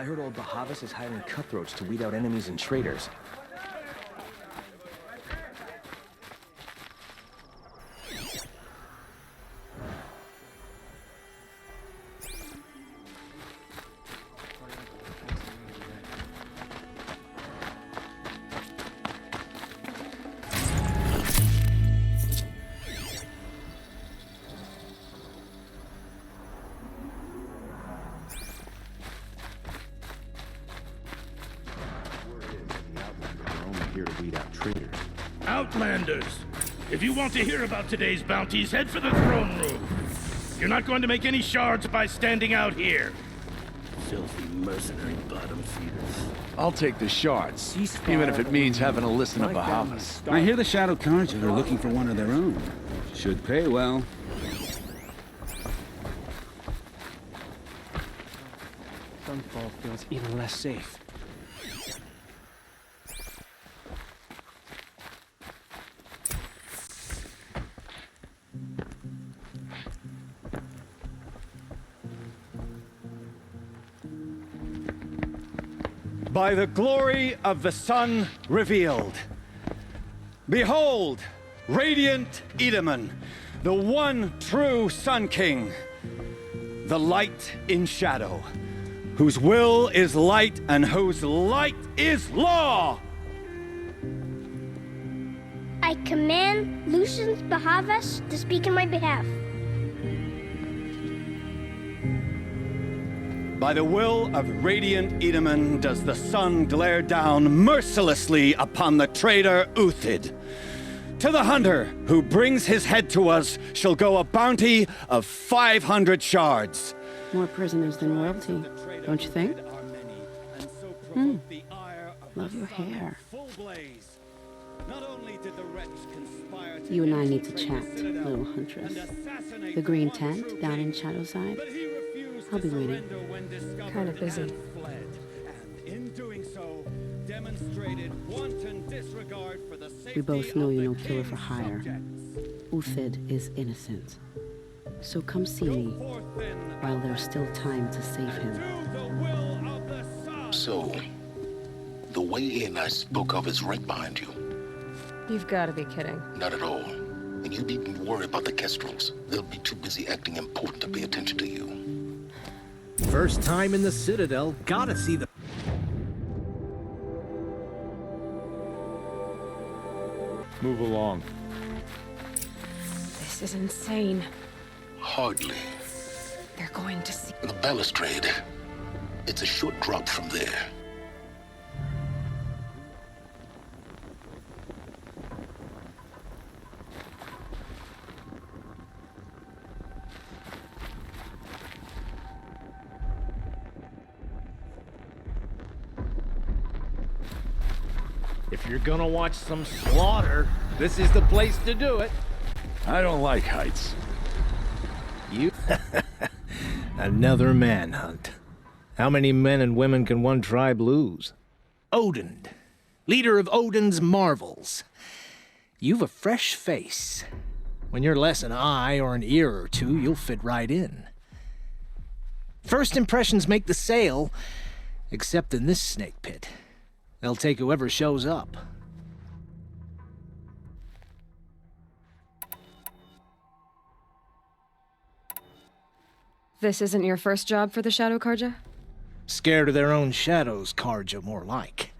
I heard old Bahavas is hiring cutthroats to weed out enemies and traitors. Outlanders! If you want to hear about today's bounties, head for the throne room. You're not going to make any shards by standing out here. Filthy mercenary bottom feeders. I'll take the shards, even if it means having to listen to Bahamas. I hear the Shadow Carja are looking for one of their own. Should pay well. Sunfall feels even less safe. By the glory of the sun revealed. Behold, radiant Edaman, the one true Sun King, the light in shadow, whose will is light and whose light is law. I command Lucius Bahavas to speak in my behalf. By the will of radiant Edaman does the sun glare down mercilessly upon the traitor Uthid. To the hunter who brings his head to us shall go a bounty of 500 shards. More prisoners than royalty, don't you think? Love your hair. You and I need to chat, little huntress. The green tent down in Shadowside. I'll be waiting. Kind of busy. We both know you're no killer for hire. Uthid is innocent. So come see me while there's still time to save him. So, the way in I spoke of is right behind you. You've got to be kidding. Not at all. And you needn't worry about the Kestrels. They'll be too busy acting important to pay attention to you. First time in the Citadel, gotta see the... Move along. This is insane. Hardly. They're going to see... The balustrade. It's a short drop from there. If you're gonna watch some slaughter, this is the place to do it. I don't like heights. You... Another manhunt. How many men and women can one tribe lose? Odin, leader of Odin's marvels. You've a fresh face. When you're less an eye or an ear or two, you'll fit right in. First impressions make the sale, except in this snake pit. They'll take whoever shows up. This isn't your first job for the Shadow Carja? Scared of their own shadows, Carja, more like.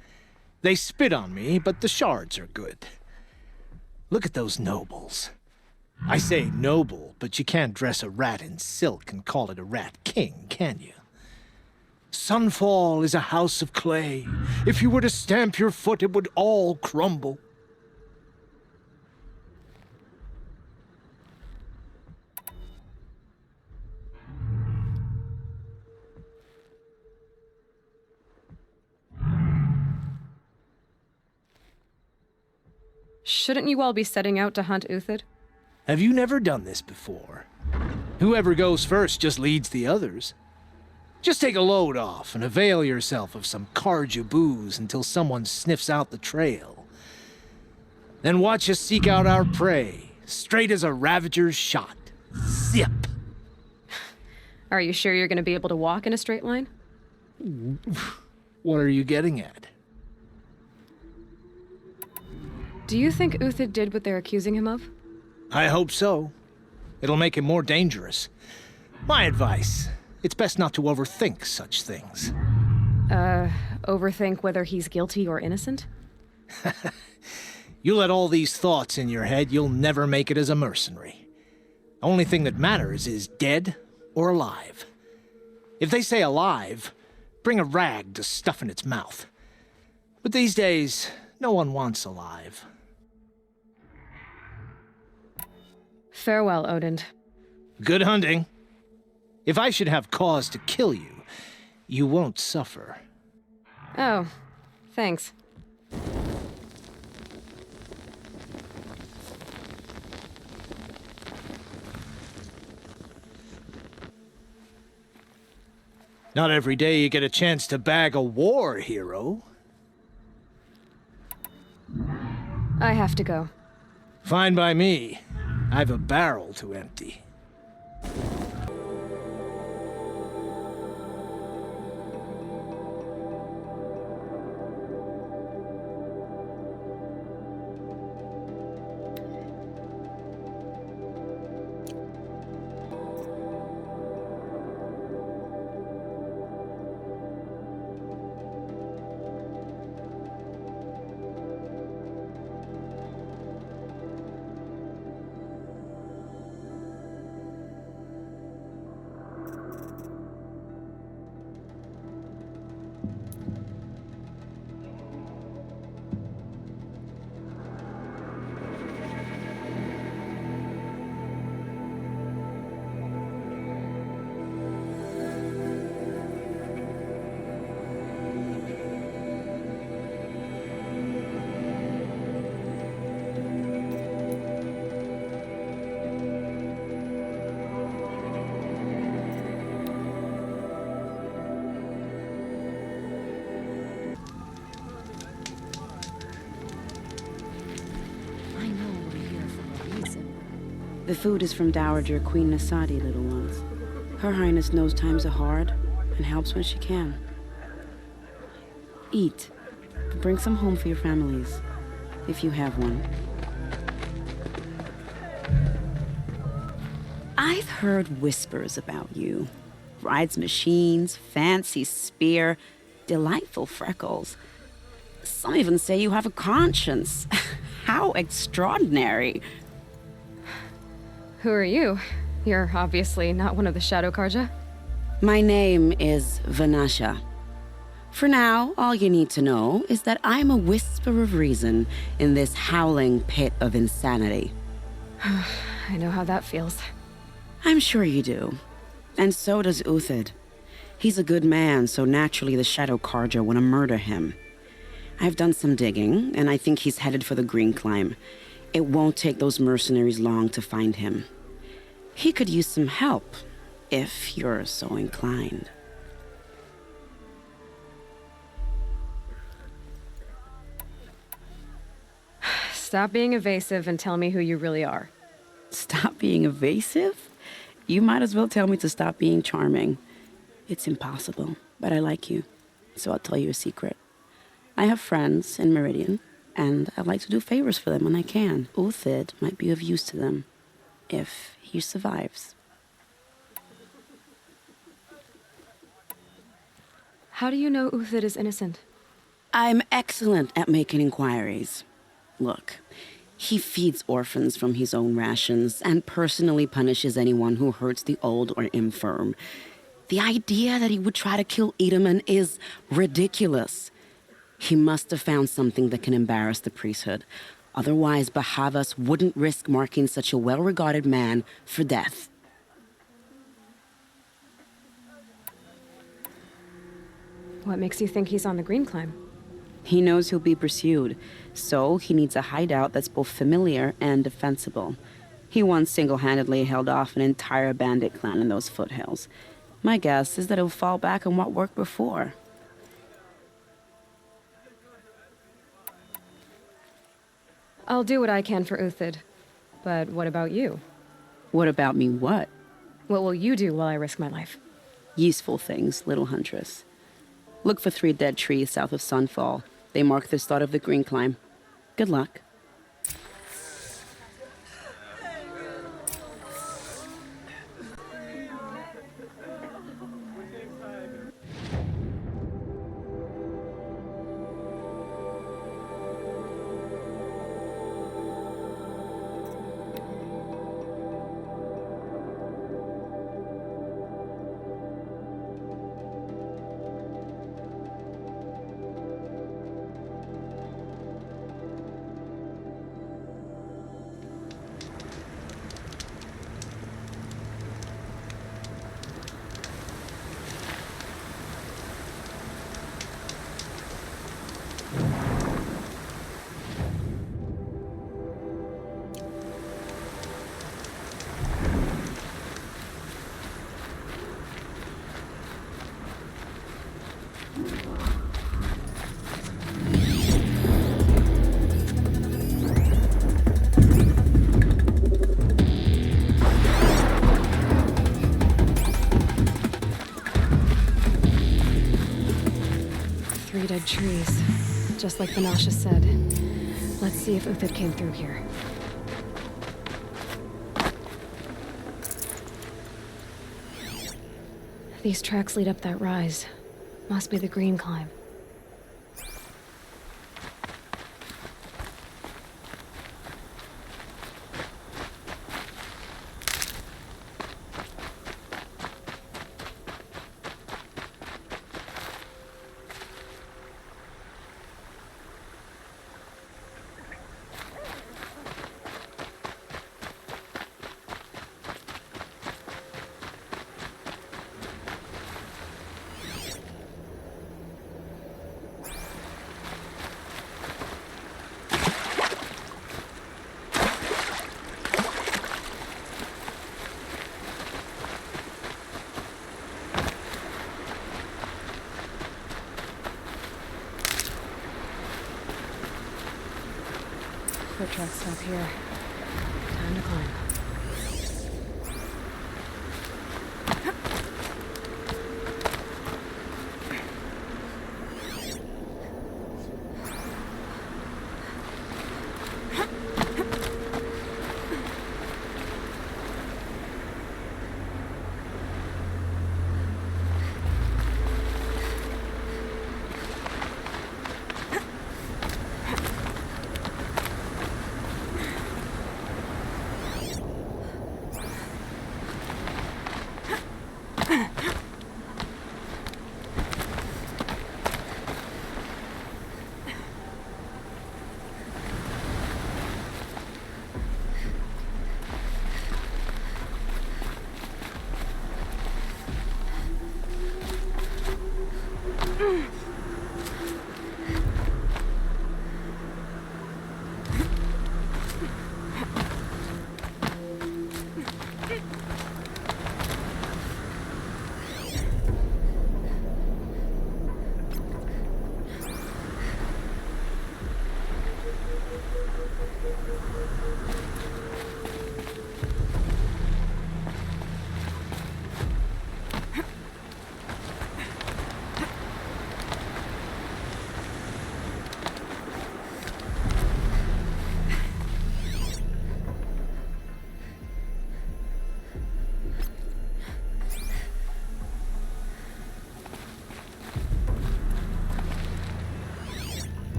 They spit on me, but the shards are good. Look at those nobles. I say noble, but you can't dress a rat in silk and call it a rat king, can you? Sunfall is a house of clay. If you were to stamp your foot, it would all crumble. Shouldn't you all be setting out to hunt Uthid? Have you never done this before? Whoever goes first just leads the others. Just take a load off and avail yourself of some Carja booze until someone sniffs out the trail. Then watch us seek out our prey, straight as a ravager's shot. Zip! Are you sure you're going to be able to walk in a straight line? What are you getting at? Do you think Uthid did what they're accusing him of? I hope so. It'll make him more dangerous. My advice, it's best not to overthink such things. Overthink whether he's guilty or innocent? You let all these thoughts in your head, you'll never make it as a mercenary. Only thing that matters is dead or alive. If they say alive, bring a rag to stuff in its mouth. But these days, no one wants alive. Farewell, Odin. Good hunting. If I should have cause to kill you, you won't suffer. Oh, thanks. Not every day you get a chance to bag a war hero. I have to go. Fine by me. I've a barrel to empty. The food is from Dowager Queen Nasadi, little ones. Her Highness knows times are hard and helps when she can. Eat, but bring some home for your families, if you have one. I've heard whispers about you. Rides machines, fancy spear, delightful freckles. Some even say you have a conscience. How extraordinary. Who are you? You're obviously not one of the Shadow Karja. My name is Vanasha. For now, all you need to know is that I'm a whisper of reason in this howling pit of insanity. I know how that feels. I'm sure you do. And so does Uthid. He's a good man, so naturally the Shadow Karja want to murder him. I've done some digging, and I think he's headed for the Green Climb. It won't take those mercenaries long to find him. He could use some help, if you're so inclined. Stop being evasive and tell me who you really are. Stop being evasive? You might as well tell me to stop being charming. It's impossible, but I like you, so I'll tell you a secret. I have friends in Meridian, and I like to do favors for them when I can. Uthid might be of use to them, if he survives. How do you know Uthid is innocent? I'm excellent at making inquiries. Look, he feeds orphans from his own rations and personally punishes anyone who hurts the old or infirm. The idea that he would try to kill Edaman is ridiculous. He must have found something that can embarrass the priesthood. Otherwise, Bahavas wouldn't risk marking such a well-regarded man for death. What makes you think he's on the Green Climb? He knows he'll be pursued, so he needs a hideout that's both familiar and defensible. He once single-handedly held off an entire bandit clan in those foothills. My guess is that he'll fall back on what worked before. I'll do what I can for Uthid. But what about you? What about me what? What will you do while I risk my life? Useful things, little huntress. Look for 3 dead trees south of Sunfall. They mark the start of the green climb. Good luck. Dead trees, just like Banasha said. Let's see if Uthid came through here. These tracks lead up that rise. Must be the green climb. Foot tracks stop here. Time to climb.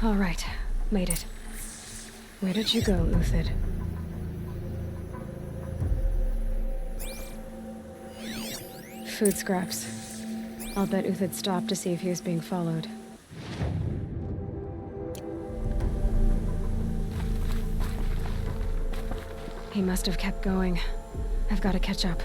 All right, made it. Where did you go, Uthid? Food scraps. I'll bet Uthid stopped to see if he was being followed. He must have kept going. I've got to catch up.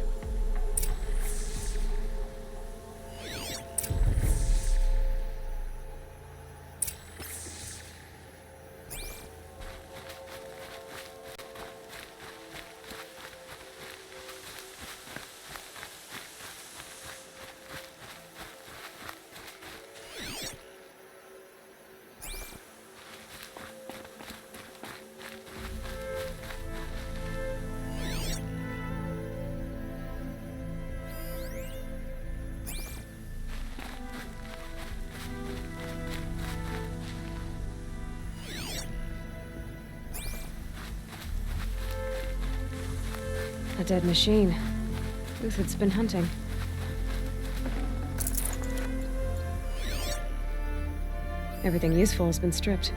A dead machine. Uthid's been hunting. Everything useful has been stripped.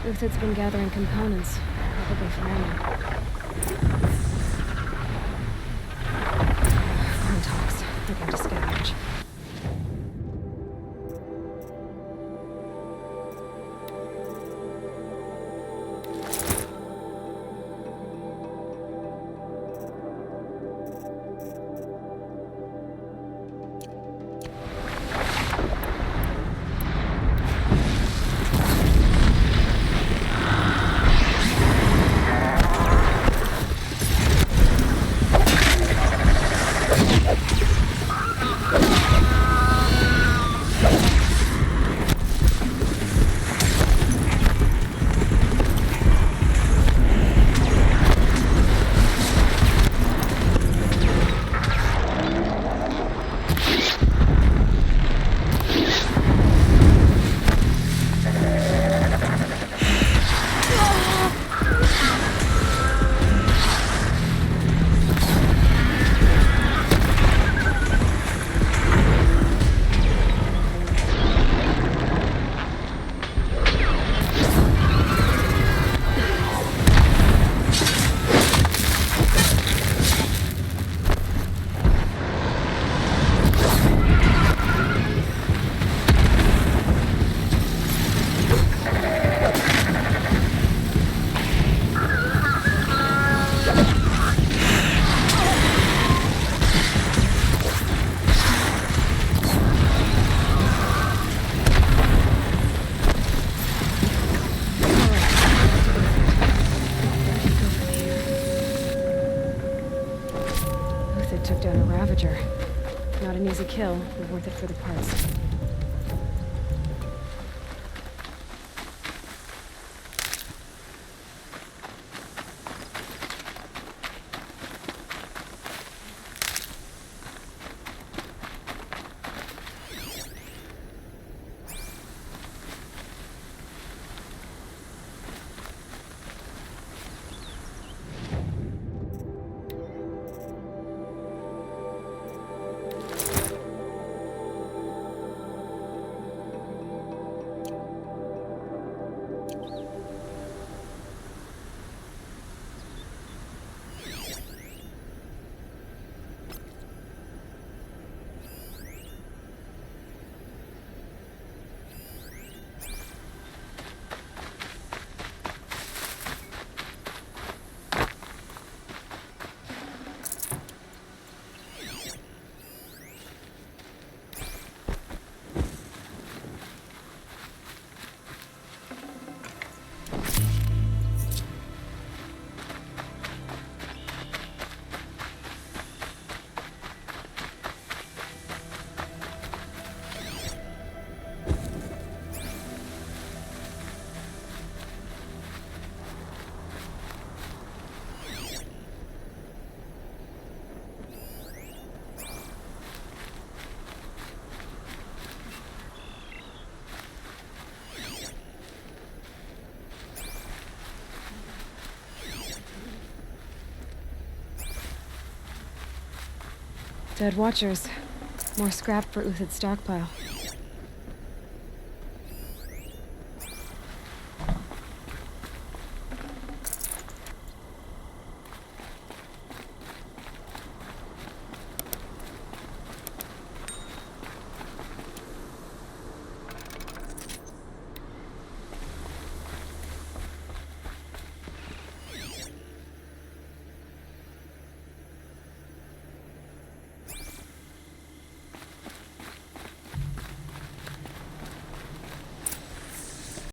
Uthid's been gathering components, probably for ammo. Glinthawks, looking to scavenge. Took down a Ravager. Not an easy kill, but worth it for the parts. Dead watchers. More scrap for Uthid's stockpile.